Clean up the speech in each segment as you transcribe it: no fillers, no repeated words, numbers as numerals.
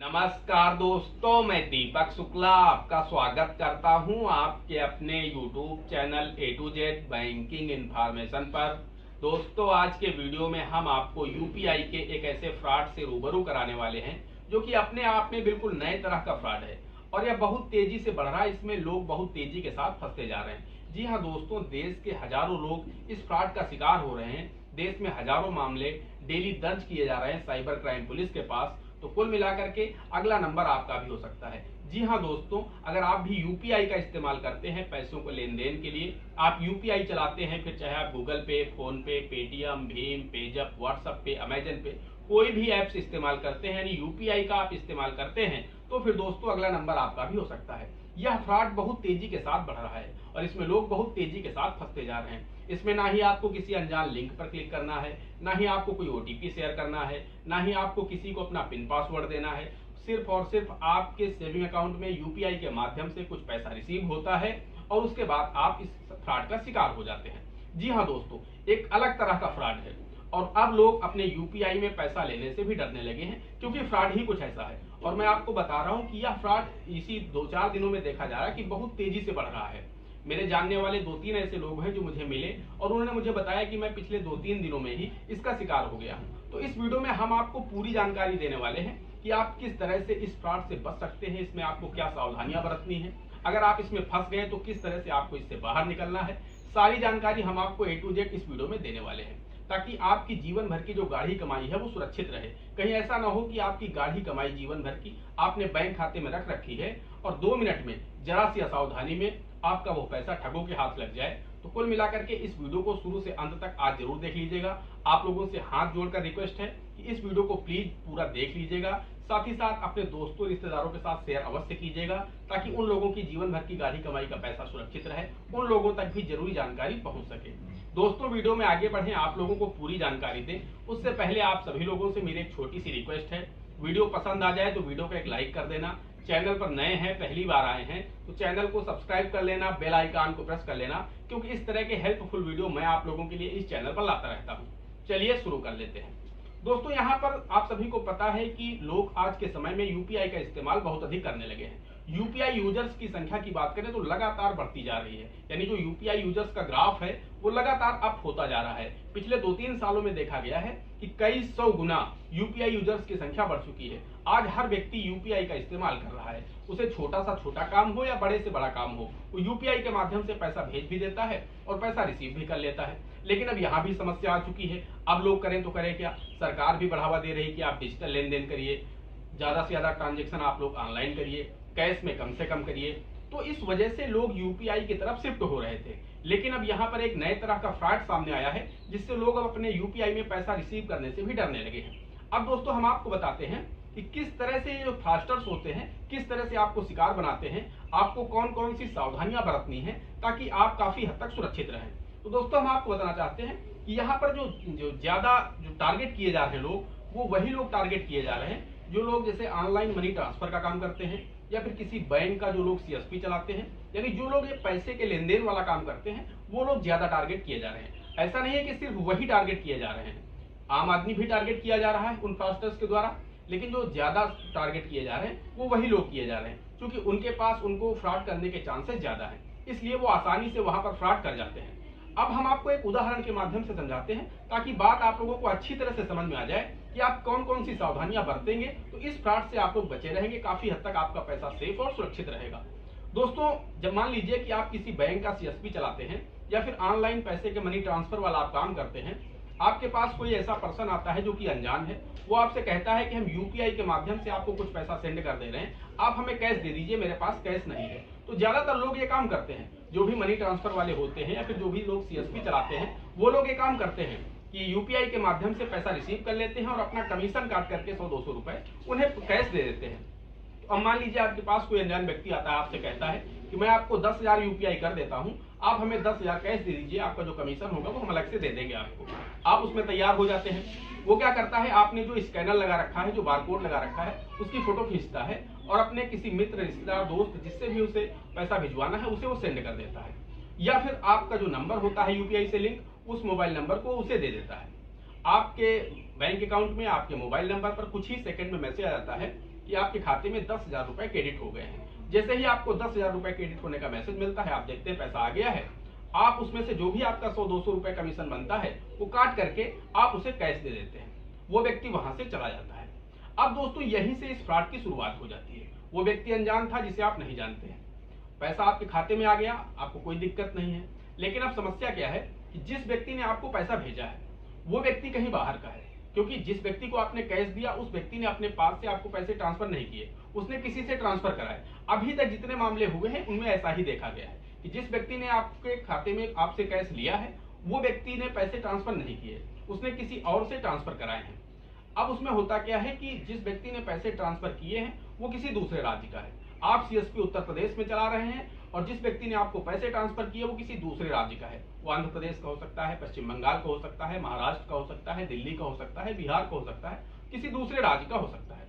नमस्कार दोस्तों, मैं दीपक शुक्ला आपका स्वागत करता हूं आपके अपने YouTube channel A to Z banking information पर। दोस्तों, आज के वीडियो में हम आपको यूपीआई के एक ऐसे फ्रॉड से रूबरू कराने वाले हैं जो कि अपने आप में बिल्कुल नए तरह का फ्रॉड है और यह बहुत तेजी से बढ़ रहा है। इसमें लोग बहुत तेजी के साथ फंसते जा रहे हैं। जी हाँ दोस्तों, देश के हजारों लोग इस फ्रॉड का शिकार हो रहे हैं। देश में हजारों मामले डेली दर्ज किए जा रहे हैं साइबर क्राइम पुलिस के पास। तो कुल मिलाकर के अगला नंबर आपका भी हो सकता है। जी हाँ दोस्तों, अगर आप भी यूपीआई का इस्तेमाल करते हैं पैसों को लेन देन के लिए, आप यूपीआई चलाते हैं, फिर चाहे आप गूगल पे, फोन पे, पेटीएम, भीम, पेजैप, व्हाट्सएप पे, अमेजन पे कोई भी ऐप्स इस्तेमाल करते हैं, यानी यूपीआई का आप इस्तेमाल करते हैं, तो फिर दोस्तों अगला नंबर आपका भी हो सकता है। यह फ्रॉड बहुत तेजी के साथ बढ़ रहा है और इसमें लोग बहुत तेजी के साथ फंसते जा रहे हैं। इसमें ना ही आपको किसी अनजान लिंक पर क्लिक करना है, ना ही आपको कोई ओटीपी शेयर करना है, ना ही आपको किसी को अपना पिन पासवर्ड देना है। सिर्फ और सिर्फ आपके सेविंग अकाउंट में यूपीआई के माध्यम से कुछ पैसा रिसीव होता है और उसके बाद आप इस फ्रॉड का शिकार हो जाते हैं। जी हाँ दोस्तों, एक अलग तरह का फ्रॉड है और अब लोग अपने यूपीआई में पैसा लेने से भी डरने लगे हैं, क्योंकि फ्रॉड ही कुछ ऐसा है। और मैं आपको बता रहा हूं कि यह फ्रॉड इसी 2-4 दिनों में देखा जा रहा है कि बहुत तेजी से बढ़ रहा है। मेरे जानने वाले 2-3 ऐसे लोग हैं जो मुझे मिले और उन्होंने मुझे बताया कि मैं पिछले 2-3 दिनों में ही इसका शिकार हो गया हूं। तो इस वीडियो में हम आपको पूरी जानकारी देने वाले हैं कि आप किस तरह से इस फ्रॉड से बच सकते हैं, इसमें आपको क्या सावधानियां बरतनी है, अगर आप इसमें फंस गए तो किस तरह से आपको इससे बाहर निकलना है। सारी जानकारी हम आपको A to Z इस वीडियो में देने वाले हैं, ताकि आपकी जीवन भर की जो गाढ़ी कमाई है वो सुरक्षित रहे। कहीं ऐसा ना हो कि आपकी गाढ़ी कमाई जीवन भर की आपने बैंक खाते में रख रखी है और 2 मिनट में जरा सी असावधानी में आपका वो पैसा ठगों के हाथ लग जाए। तो कुल मिलाकर के इस वीडियो को शुरू से अंत तक आज जरूर देख लीजिएगा। आप लोगों से हाथ जोड़कर रिक्वेस्ट है कि इस वीडियो को प्लीज पूरा देख लीजिएगा, साथ ही साथ अपने दोस्तों रिश्तेदारों के साथ शेयर अवश्य कीजिएगा, ताकि उन लोगों की जीवन भर की गाढ़ी कमाई का पैसा सुरक्षित रहे, उन लोगों तक भी जरूरी जानकारी पहुंच सके। दोस्तों, वीडियो में आगे बढ़े, आप लोगों को पूरी जानकारी दें उससे पहले आप सभी लोगों से मेरी एक छोटी सी रिक्वेस्ट है। वीडियो पसंद आ जाए तो वीडियो को एक लाइक कर देना। चैनल पर नए हैं, पहली बार आए हैं तो चैनल को सब्सक्राइब कर लेना, बेल आइकन को प्रेस कर लेना, क्योंकि इस तरह के हेल्पफुल वीडियो मैं आप लोगों के लिए इस चैनल पर लाता रहता हूं। चलिए शुरू कर लेते हैं। दोस्तों, यहाँ पर आप सभी को पता है कि लोग आज के समय में यूपीआई का इस्तेमाल बहुत अधिक करने लगे हैं। यूपीआई यूजर्स की संख्या की बात करें तो लगातार बढ़ती जा रही है, यानी जो यूपीआई यूजर्स का ग्राफ है वो लगातार अप होता जा रहा है। पिछले 2-3 सालों में देखा गया है कि कई 100 गुना यूपीआई यूजर्स की संख्या बढ़ चुकी है। आज हर व्यक्ति यूपीआई का इस्तेमाल कर रहा है, उसे छोटा सा छोटा काम हो या बड़े से बड़ा काम हो, वो यूपीआई के माध्यम से पैसा भेज भी देता है और पैसा रिसीव भी कर लेता है। लेकिन अब यहाँ भी समस्या आ चुकी है। अब लोग करें तो करें क्या, सरकार भी बढ़ावा दे रही है कि आप डिजिटल लेन देन करिए, ज्यादा से ज्यादा ट्रांजेक्शन आप लोग ऑनलाइन करिए, कैश में कम से कम करिए। तो इस वजह से लोग यूपीआई की तरफ शिफ्ट हो रहे थे। लेकिन अब यहाँ पर एक नए तरह का फ्रॉड सामने आया है, जिससे लोग अब अपने यूपीआई में पैसा रिसीव करने से भी डरने लगे हैं। अब दोस्तों, हम आपको बताते हैं कि किस तरह से जो फ्रॉडस्टर्स होते हैं, किस तरह से आपको शिकार बनाते हैं, आपको कौन कौन सी सावधानियां बरतनी है ताकि आप काफी हद तक सुरक्षित रहें। तो दोस्तों, हम आपको बताना चाहते हैं कि यहाँ पर जो ज्यादा जो टारगेट किए जा रहे हैं लोग, वो वही लोग टारगेट किए जा रहे हैं जो लोग जैसे ऑनलाइन मनी ट्रांसफर का काम करते हैं, या फिर किसी बैंक का जो लोग सीएसपी चलाते हैं, यानी जो लोग ये पैसे के लेन देन वाला काम करते हैं, वो लोग ज्यादा टारगेट किए जा रहे हैं। ऐसा नहीं है कि सिर्फ वही टारगेट किए जा रहे हैं, आम आदमी भी टारगेट किया जा रहा है उन फ्रॉडस्टर्स के द्वारा, लेकिन जो ज्यादा टारगेट किए जा रहे हैं वो वही लोग किए जा रहे हैं, क्योंकि उनके पास उनको फ्रॉड करने के चांसेस ज्यादा है, इसलिए वो आसानी से वहां पर फ्रॉड कर जाते हैं। अब हम आपको एक उदाहरण के माध्यम से समझाते हैं, ताकि बात आप लोगों को अच्छी तरह से समझ में आ जाए कि आप कौन कौन सी सावधानियां बरतेंगे तो इस फ्रॉड से आप लोग बचे रहेंगे, काफी हद तक आपका पैसा सेफ और सुरक्षित रहेगा। दोस्तों, जब मान लीजिए कि आप किसी बैंक का सीएसपी चलाते हैं या फिर ऑनलाइन पैसे के मनी ट्रांसफर वाला आप काम करते हैं, आपके पास कोई ऐसा पर्सन आता है जो कि अनजान है, वो आपसे कहता है कि हम यूपीआई के माध्यम से आपको कुछ पैसा सेंड कर दे रहे हैं, आप हमें कैश दे दीजिए, मेरे पास कैश नहीं है। तो ज्यादातर लोग ये काम करते हैं, जो भी मनी ट्रांसफर वाले होते हैं या फिर जो भी लोग सीएसपी चलाते हैं, वो लोग ये काम करते हैं कि यूपीआई के माध्यम से पैसा रिसीव कर लेते हैं और अपना कमीशन काट करके 100-200 रुपए उन्हें कैश दे देते हैं। तो अब मान लीजिए आपके पास कोई अनजान व्यक्ति आता है, आपसे कहता है कि मैं आपको 10,000 यूपीआई कर देता हूं, आप हमें 10,000 कैश दे दीजिए, आपका जो कमीशन होगा वो हम अलग से दे देंगे आपको। आप उसमें तैयार हो जाते हैं। वो क्या करता है, आपने जो स्कैनर लगा रखा है, जो बारकोड लगा रखा है, उसकी फोटो खींचता है और अपने किसी मित्र, रिश्तेदार, दोस्त जिससे भी उसे पैसा भिजवाना है उसे वो सेंड कर देता है, या फिर आपका जो नंबर होता है यूपीआई से लिंक, उस मोबाइल नंबर को उसे दे देता है। आपके बैंक अकाउंट में आपके मोबाइल नंबर पर कुछ ही सेकंड में मैसेज आ जाता है कि आपके खाते में 10,000 रुपए क्रेडिट हो गए हैं। जैसे ही आपको 10,000 रुपए क्रेडिट होने का मैसेज मिलता है, आप देखते हैं पैसा आ गया है, आप उसमें से जो भी आपका 100-200 रुपए कमीशन बनता है वो काट करके आप उसे कैश दे देते हैं। वो व्यक्ति वहां से चला जाता है। अब दोस्तों यहीं से इस फ्रॉड की शुरुआत हो जाती है। वो व्यक्ति अनजान था जिसे आप नहीं जानते हैं, पैसा आपके खाते में आ गया, आपको कोई दिक्कत नहीं है। लेकिन अब समस्या क्या है कि जिस व्यक्ति ने आपको पैसा भेजा है वो व्यक्ति कहीं बाहर का है, क्योंकि जिस व्यक्ति को आपने कैश दिया उस व्यक्ति ने अपने पास से आपको पैसे ट्रांसफर नहीं किए, उसने किसी से ट्रांसफर कराए। अभी तक जितने मामले हुए हैं उनमें ऐसा ही देखा गया है कि जिस व्यक्ति ने आपके खाते में आपसे कैश लिया है वो व्यक्ति ने पैसे ट्रांसफर नहीं किए, उसने किसी और से ट्रांसफर कराए हैं। अब उसमें होता क्या है कि जिस व्यक्ति ने पैसे ट्रांसफर किए हैं वो किसी दूसरे राज्य का है। आप सीएसपी उत्तर प्रदेश में चला रहे हैं और जिस व्यक्ति ने आपको पैसे ट्रांसफर किए वो किसी दूसरे राज्य का है। वो आंध्र प्रदेश का हो सकता है, पश्चिम बंगाल का हो सकता है, महाराष्ट्र का हो सकता है, दिल्ली का हो सकता है, बिहार का हो सकता है, किसी दूसरे राज्य का हो सकता है।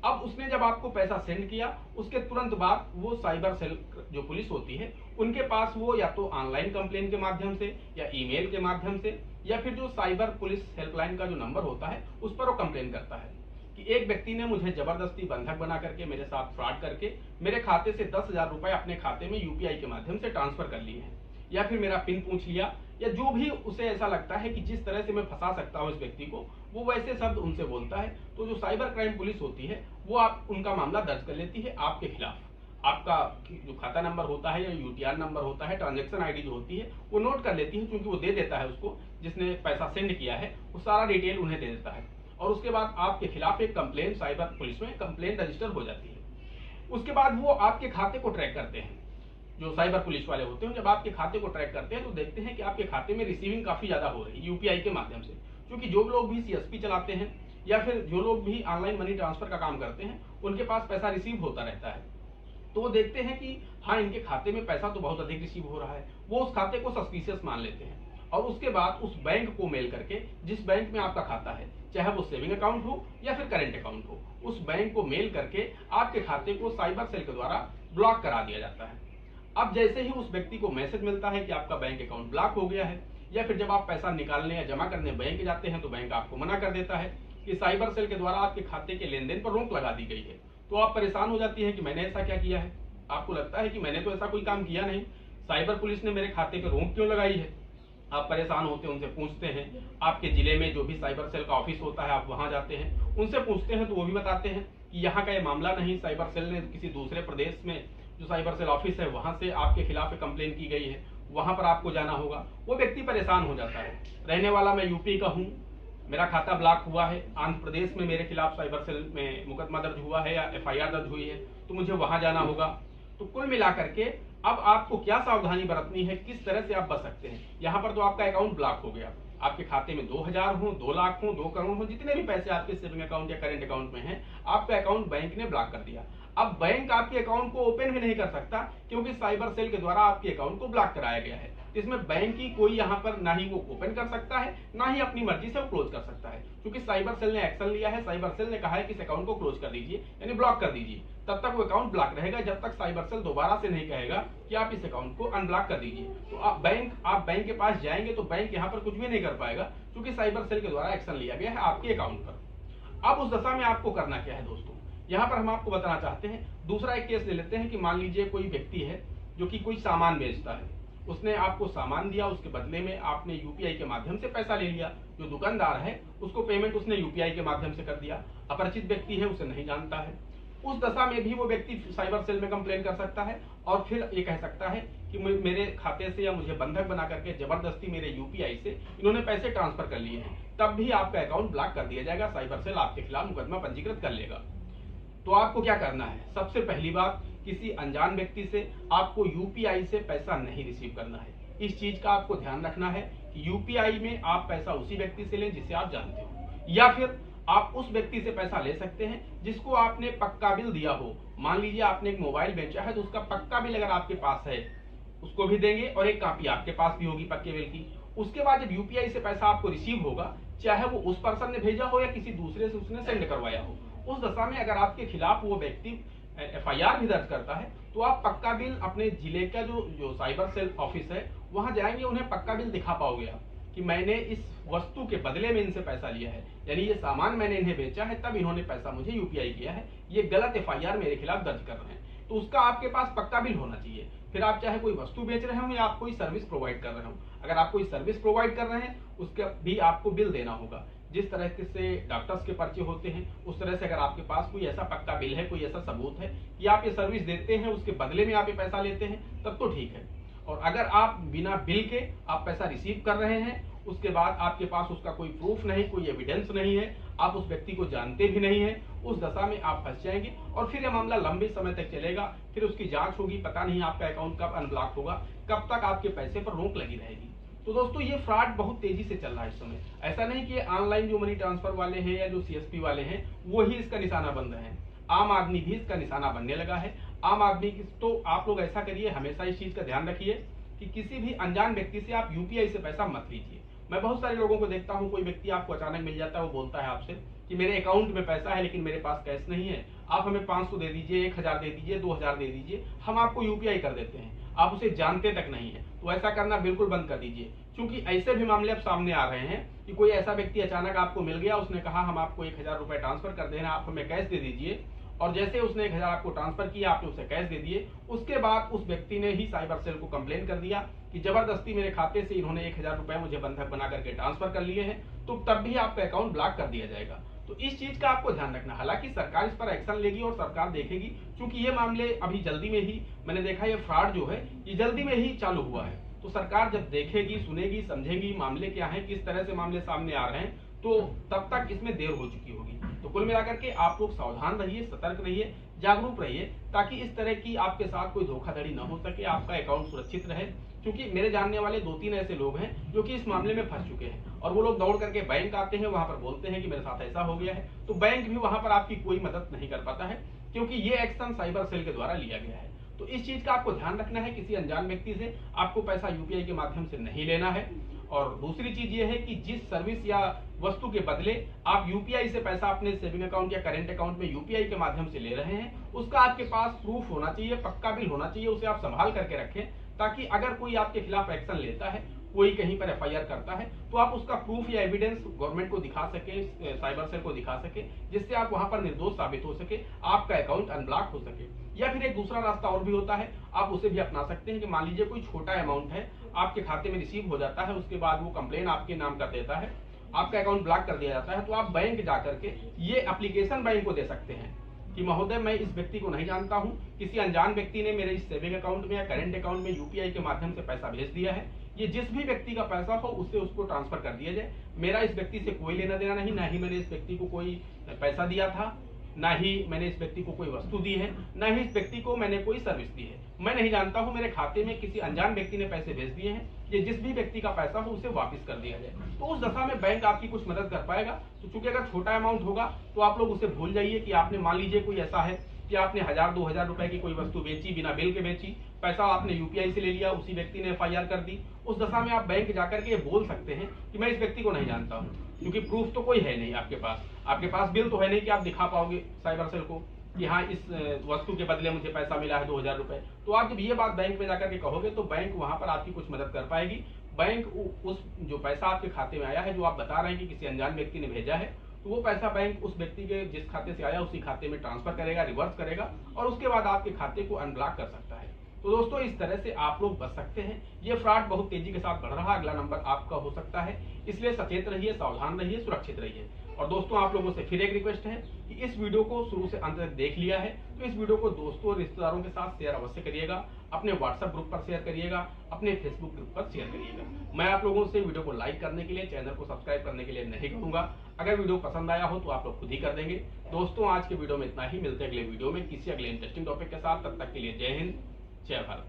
अब उसने जब आपको पैसा सेंड किया उसके तुरंत बाद वो साइबर सेल जो पुलिस होती है उनके पास वो या तो ऑनलाइन कंप्लेन के माध्यम से या ईमेल के माध्यम से या फिर जो साइबर पुलिस हेल्पलाइन का जो नंबर होता है उस पर वो कंप्लेन करता है कि एक व्यक्ति ने मुझे जबरदस्ती बंधक बना करके मेरे साथ फ्रॉड करके मेरे खाते से 10,000 रुपए अपने खाते में यूपीआई के माध्यम से ट्रांसफर कर लिए हैं, या फिर मेरा पिन पूछ लिया, या जो भी उसे ऐसा लगता है कि जिस तरह से मैं फंसा सकता हूं इस व्यक्ति को, वो वैसे शब्द उनसे बोलता है। तो जो साइबर क्राइम पुलिस होती है वो आप उनका मामला दर्ज कर लेती है आपके खिलाफ। आपका जो खाता नंबर होता है या यूटीआर नंबर होता है, ट्रांजैक्शन आईडी जो होती है वो नोट कर लेती है, क्योंकि वो दे देता है उसको जिसने पैसा सेंड किया है, वो सारा डिटेल उन्हें दे देता है। और उसके बाद आपके खिलाफ एक कंप्लेन साइबर पुलिस में कंप्लेन रजिस्टर हो जाती है। उसके बाद वो आपके खाते को ट्रैक करते हैं। जो साइबर पुलिस वाले होते हैं जब आपके खाते को ट्रैक करते हैं तो देखते हैं कि आपके खाते में रिसीविंग काफी ज्यादा हो रही है यूपीआई के माध्यम से, क्योंकि जो लोग भी सीएसपी चलाते हैं या फिर जो लोग भी ऑनलाइन मनी ट्रांसफर का काम करते हैं उनके पास पैसा रिसीव होता रहता है। तो वो देखते हैं कि हाँ, इनके खाते में पैसा तो बहुत अधिक रिसीव हो रहा है, वो उस खाते को सस्पिशियस मान लेते हैं और उसके बाद उस बैंक को मेल करके, जिस बैंक में आपका खाता है, चाहे वो सेविंग अकाउंट हो या फिर करेंट अकाउंट हो, उस बैंक को मेल करके आपके खाते को साइबर सेल के द्वारा ब्लॉक करा दिया जाता है। अब जैसे ही उस व्यक्ति को मैसेज मिलता है कि आपका बैंक अकाउंट ब्लॉक हो गया है, या फिर जब आप पैसा निकालने या जमा करने बैंक जाते हैं तो बैंक आपको मना कर देता है कि साइबर सेल के द्वारा आपके खाते के लेन देन पर रोक लगा दी गई है, तो आप परेशान हो जाती है कि मैंने ऐसा क्या किया है। आपको लगता है कि मैंने तो ऐसा कोई काम किया नहीं, साइबर पुलिस ने मेरे खाते पर रोक क्यों लगाई है। आप परेशान होते हैं, उनसे पूछते हैं, आपके जिले में जो भी साइबर सेल का ऑफिस होता है आप वहां जाते हैं, उनसे पूछते हैं तो वो भी बताते हैं कि यहाँ का ये मामला नहीं, साइबर सेल ने किसी दूसरे प्रदेश में जो साइबर सेल ऑफिस है वहां से आपके खिलाफ कंप्लेन की गई है, वहां पर आपको जाना होगा। वो व्यक्ति परेशान हो जाता है, रहने वाला मैं यूपी का हूँ, मेरा खाता ब्लॉक हुआ है, आंध्र प्रदेश में मेरे खिलाफ साइबर सेल में मुकदमा दर्ज हुआ है या एफआईआर दर्ज हुई है, तो मुझे वहां जाना होगा। तो कुल मिलाकर के अब आपको क्या सावधानी बरतनी है, किस तरह से आप बच सकते हैं। यहाँ पर तो आपका अकाउंट ब्लॉक हो गया, आपके खाते में 2,000 हो, 2 लाख हो, 2 करोड़ हो, जितने भी पैसे आपके सेविंग अकाउंट या करेंट अकाउंट में हैं, आपका अकाउंट बैंक ने ब्लॉक कर दिया। अब बैंक आपके अकाउंट को ओपन भी नहीं कर सकता, क्योंकि साइबर सेल के द्वारा आपके अकाउंट को ब्लॉक कराया गया है। इसमें बैंक की कोई यहाँ पर ना ही वो ओपन कर सकता है, ना ही अपनी मर्जी से वो क्लोज कर सकता है, क्योंकि साइबर सेल ने एक्शन लिया है। साइबर सेल ने कहा है कि इस अकाउंट को क्लोज कर दीजिए, यानी ब्लॉक कर दीजिए। तब तक वो अकाउंट ब्लॉक रहेगा जब तक साइबर सेल दोबारा से नहीं कहेगा कि आप इस अकाउंट को अनब्लॉक कर दीजिए। तो आप बैंक के पास जाएंगे तो बैंक यहाँ पर कुछ भी नहीं कर पाएगा, क्योंकि साइबर सेल के द्वारा एक्शन लिया गया है आपके अकाउंट पर। अब उस दशा में आपको करना क्या है दोस्तों, यहाँ पर हम आपको बताना चाहते हैं। दूसरा एक केस ले लेते हैं कि मान लीजिए कोई व्यक्ति है जो कि कोई सामान बेचता है, उसने आपको सामान दिया, उसके बदले में आपने यूपीआई के माध्यम से पैसा ले लिया। जो दुकानदार है उसको पेमेंट उसने यूपीआई के माध्यम से कर दिया, अपरिचित व्यक्ति है, उसे नहीं जानता है। उस दशा में भी वो व्यक्ति साइबर सेल में कंप्लेन कर सकता है और फिर ये कह सकता है कि मेरे खाते से या मुझे बंधक बना करके जबरदस्ती मेरे यूपीआई से इन्होंने पैसे ट्रांसफर कर लिए हैं, तब भी आपका अकाउंट ब्लॉक कर दिया जाएगा, साइबर सेल आपके खिलाफ मुकदमा पंजीकृत कर लेगा। तो आपको क्या करना है, सबसे पहली बात, किसी अनजान व्यक्ति से आपको यूपीआई से पैसा नहीं रिसीव करना है। इस चीज का आपको ध्यान रखना है कि यूपीआई में आप पैसा उसी व्यक्ति से लें जिसे आप जानते हो, या फिर आप उस व्यक्ति से पैसा ले सकते हैं जिसको आपने पक्का बिल दिया हो। मान लीजिए आपने एक मोबाइल बेचा है तो उसका पक्का बिल अगर आपके पास है उसको भी देंगे और एक कॉपी आपके पास भी होगी पक्के बिल की। उसके बाद जब यूपीआई से पैसा आपको रिसीव होगा, चाहे वो उस पर्सन ने भेजा हो या किसी दूसरे से उसने सेंड करवाया हो, उस दशा में अगर आपके खिलाफ वो व्यक्ति एफआईआर भी दर्ज करता है तो आप पक्का बिल अपने जिले का जो साइबर सेल ऑफिस है वहां जाएंगे, उन्हें पक्का बिल दिखा पाओगे आप कि मैंने इस वस्तु के बदले में इनसे पैसा लिया है, यानी ये सामान मैंने इन्हें बेचा है तब इन्होंने पैसा मुझे यूपीआई किया है, ये गलत एफआईआर मेरे खिलाफ दर्ज कर रहे हैं। तो उसका आपके पास पक्का बिल होना चाहिए। फिर आप चाहे कोई वस्तु बेच रहे हो या आप कोई सर्विस प्रोवाइड कर रहे हो, अगर आप कोई सर्विस प्रोवाइड कर रहे हैं उसका भी आपको बिल देना होगा। जिस तरह से डॉक्टर्स के पर्चे होते हैं उस तरह से अगर आपके पास कोई ऐसा पक्का बिल है, कोई ऐसा सबूत है कि आप ये सर्विस देते हैं, उसके बदले में आप ये पैसा लेते हैं, तब तो ठीक है। और अगर आप बिना बिल के आप पैसा रिसीव कर रहे हैं, उसके बाद आपके पास उसका कोई प्रूफ नहीं, कोई एविडेंस नहीं है, आप उस व्यक्ति को जानते भी नहीं है, उस दशा में आप फंस जाएंगे और फिर यह मामला लंबे समय तक चलेगा। फिर उसकी जांच होगी, पता नहीं आपका अकाउंट कब अनब्लॉक होगा, कब तक आपके पैसे पर रोक लगी रहेगी। तो दोस्तों ये फ्रॉड बहुत तेजी से चल रहा है इस समय। ऐसा नहीं कि ऑनलाइन जो मनी ट्रांसफर वाले हैं या जो सीएसपी वाले हैं वो ही इसका निशाना बन रहे हैं, आम आदमी भी इसका निशाना बनने लगा है। आम आदमी की तो आप लोग ऐसा करिए, हमेशा इस चीज का ध्यान रखिए कि किसी भी अनजान व्यक्ति से आप यूपीआई से पैसा मत लीजिए। मैं बहुत सारे लोगों को देखता हूँ, कोई व्यक्ति आपको अचानक मिल जाता है, वो बोलता है आपसे कि मेरे अकाउंट में पैसा है लेकिन मेरे पास कैश नहीं है, आप हमें 500 दे दीजिए, 1000 दे दीजिए, 2000 दे दीजिए, हम आपको यूपीआई कर देते हैं। आप उसे जानते तक नहीं है, तो ऐसा करना बिल्कुल बंद कर दीजिए। क्योंकि ऐसे भी मामले अब सामने आ रहे हैं कि कोई ऐसा व्यक्ति अचानक आपको मिल गया, उसने कहा हम आपको 1000 रुपए ट्रांसफर कर दे रहे हैं, आप हमें कैश दे दीजिए, और जैसे उसने 1000 आपको ट्रांसफर किया, आपने उसे कैश दे दिए, उसके बाद उस व्यक्ति ने ही साइबर सेल को कंप्लेन कर दिया कि जबरदस्ती मेरे खाते से इन्होंने 1000 रुपए मुझे बंधक बना करके ट्रांसफर कर लिए हैं, तो तब भी आपका अकाउंट ब्लॉक कर दिया जाएगा। तो इस चीज का आपको ध्यान रखना। हालांकि सरकार इस पर एक्शन लेगी और सरकार देखेगी, क्योंकि ये मामले अभी जल्दी में ही, मैंने देखा ये फ्रॉड जो है ये जल्दी में ही चालू हुआ है। तो सरकार जब देखेगी, सुनेगी, समझेगी मामले क्या है, किस तरह से मामले सामने आ रहे हैं, तो तब तक इसमें देर हो चुकी होगी। तो कुल मिलाकर के आप लोग सावधान रहिए, सतर्क रहिए, जागरूक रहिए, ताकि इस तरह की आपके साथ कोई धोखाधड़ी न हो सके, आपका अकाउंट सुरक्षित रहे। क्योंकि मेरे जानने वाले 2-3 ऐसे लोग हैं जो कि इस मामले में फंस चुके हैं, और वो लोग दौड़ करके बैंक आते हैं, वहां पर बोलते हैं कि मेरे साथ ऐसा हो गया है, तो बैंक भी वहां पर आपकी कोई मदद नहीं कर पाता है, क्योंकि ये एक्शन साइबर सेल के द्वारा लिया गया है। तो इस चीज का आपको ध्यान रखना है, किसी अनजान व्यक्ति से आपको पैसा यूपीआई के माध्यम से नहीं लेना है। और दूसरी चीज ये है कि जिस सर्विस या वस्तु के बदले आप यूपीआई से पैसा अपने सेविंग अकाउंट या करेंट अकाउंट में यूपीआई के माध्यम से ले रहे हैं, उसका आपके पास प्रूफ होना चाहिए, पक्का बिल होना चाहिए, उसे आप संभाल करके रखें, ताकि अगर कोई आपके खिलाफ एक्शन लेता है, कोई कहीं पर एफआईआर करता है, तो आप उसका प्रूफ या एविडेंस गवर्नमेंट को दिखा सके, साइबर सेल को दिखा सके, जिससे आप वहां पर निर्दोष साबित हो सके, आपका अकाउंट अनब्लॉक हो सके। या फिर एक दूसरा रास्ता और भी होता है, आप उसे भी अपना सकते हैं कि मान लीजिए कोई छोटा अमाउंट है, आपके खाते में रिसीव हो जाता है, उसके बाद वो कंप्लेन आपके नाम कर देता है, आपका अकाउंट ब्लॉक कर दिया जाता है, तो आप बैंक जाकर के ये एप्लीकेशन बैंक को दे सकते हैं कि महोदय मैं इस व्यक्ति को नहीं जानता हूं, किसी अनजान व्यक्ति ने मेरे इस सेविंग अकाउंट में या करेंट अकाउंट में यूपीआई के माध्यम से पैसा भेज दिया है, ये जिस भी व्यक्ति का पैसा हो उससे उसको ट्रांसफर कर दिया जाए। मेरा इस व्यक्ति से कोई लेना देना नहीं, ना ही मैंने इस व्यक्ति को कोई पैसा दिया था, ना ही मैंने इस व्यक्ति को कोई वस्तु दी है, ना ही इस व्यक्ति को मैंने कोई सर्विस दी है। मैं नहीं जानता हूं, मेरे खाते में किसी अनजान व्यक्ति ने पैसे भेज दिए हैं, ये जिस भी व्यक्ति का पैसा हो उसे वापस कर दिया जाए। तो उस दशा में बैंक आपकी कुछ मदद कर पाएगा। तो चूंकि अगर छोटा अमाउंट होगा तो आप लोग उसे भूल जाइए कि आपने, मान लीजिए कोई ऐसा है कि आपने 1000-2000 रुपए की कोई वस्तु बेची, बिना बिल के बेची, पैसा आपने यूपीआई से ले लिया, उसी व्यक्ति ने एफआईआर कर दी। उस दशा में आप बैंक जाकर के बोल सकते हैं कि मैं इस व्यक्ति को नहीं जानता हूं, क्योंकि प्रूफ तो कोई है नहीं आपके पास बिल तो है नहीं कि आप दिखा पाओगे साइबर सेल को कि हाँ इस वस्तु के बदले मुझे पैसा मिला है 2000 रुपए। तो आप जब ये बात बैंक में जाकर के कहोगे तो बैंक वहां पर आपकी कुछ मदद कर पाएगी। बैंक उस जो पैसा आपके खाते में आया है, जो आप बता रहे हैं कि किसी अनजान व्यक्ति ने भेजा है, तो वो पैसा बैंक उस व्यक्ति के जिस खाते से आया उसी खाते में ट्रांसफर करेगा, रिवर्स करेगा, और उसके बाद आपके खाते को अनब्लॉक कर सकता है। तो दोस्तों इस तरह से आप लोग बच सकते हैं। ये फ्रॉड बहुत तेजी के साथ बढ़ रहा है, अगला नंबर आपका हो सकता है, इसलिए सचेत रहिए, सावधान रहिए, सुरक्षित रहिए। और दोस्तों आप लोगों से फिर एक रिक्वेस्ट है कि इस वीडियो को शुरू से अंत तक देख लिया है तो इस वीडियो को दोस्तों और रिश्तेदारों के साथ शेयर अवश्य करिएगा, अपने व्हाट्सएप ग्रुप पर शेयर करिएगा, अपने फेसबुक ग्रुप पर शेयर करिएगा। मैं आप लोगों से वीडियो को लाइक करने के लिए, चैनल को सब्सक्राइब करने के लिए नहीं कहूंगा। अगर वीडियो पसंद आया हो तो आप लोग खुद ही कर देंगे। दोस्तों आज के वीडियो में इतना ही, मिलते हैं अगले वीडियो में किसी अगले इंटरेस्टिंग टॉपिक के साथ। तब तक के लिए जय हिंद, जय भारत।